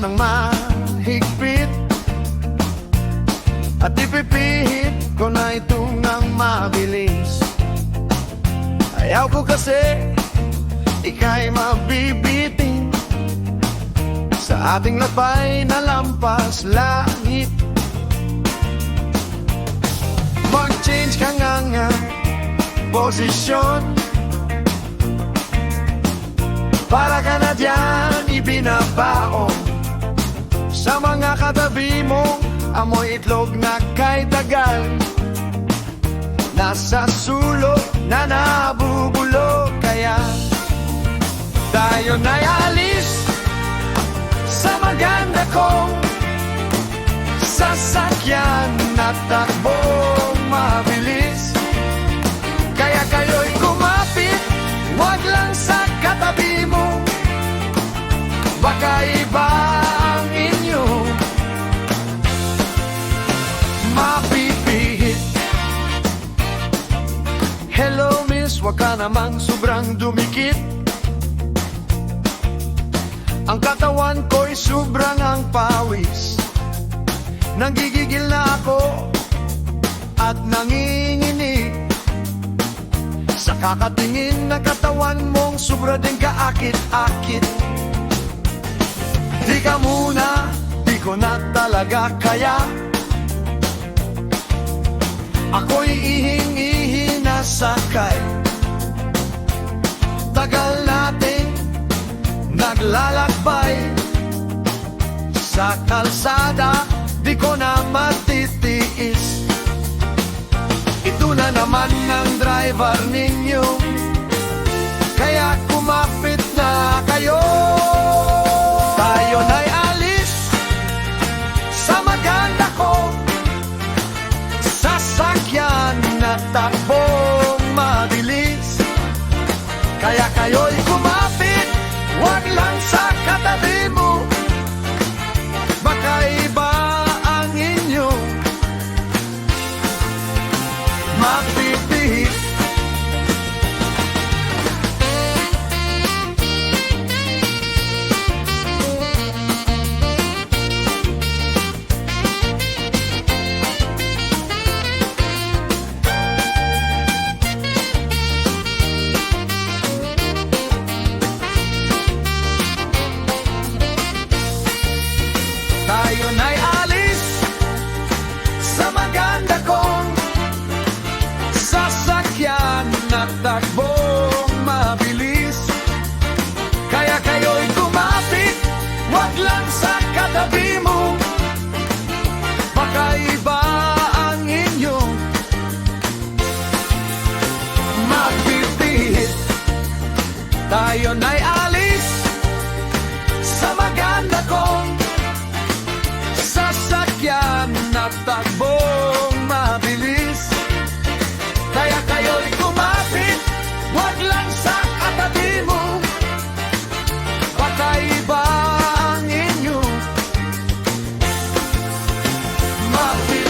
ng mahigpit at ipipihit ko na itong ng mabilis. Ayaw ko kasi ika'y mabibitin sa ating labay na lampas langit. Mag-change ka nga posisyon para ka na dyan ibinabaon sa mga katabi mong amoy itlog na kay tagal, nasa sulok na nabubulok. Kaya tayo na'y alis sa maganda kong sasakyan na takbong mabilis. Kaya kayo'y kumapit, wag lang sa katabi mo, baka iba ang inyo mapipihit. Hello miss, wag ka namang sobrang dumikit. Ang katawan ko'y sobrang ang pawis, nanggigigil na ako at nanginginig sa kakatingin na katawan mong sobra din kaakit-akit. Di ka muna, di ko na talaga kaya. Ako'y ihing-ihi na sakay. Tagal natin naglalakbay sa kalsada, di ko na matitiis. Ito na naman ang driver ninyo, kaya kumapit na kayo. Tayo na'y alis sa maganda kong sasakyan na takbong mabilis. Kaya kayo'y kumapit, wag lang sa katabi mo, baka iba ang inyo mapipihit. Tayo na'y alis sa maganda kong sasakyan na takbong mabilis. Kaya kayo'y kumapit, wag lang sa katabi mo, baka iba ang inyong mapipihit. Tayo na'y alis sa maganda kong sasakyan na takbong mabilis. Kaya kayo'y kumapit, wag lang sa katabi mo, baka iba ang inyo mapipihit.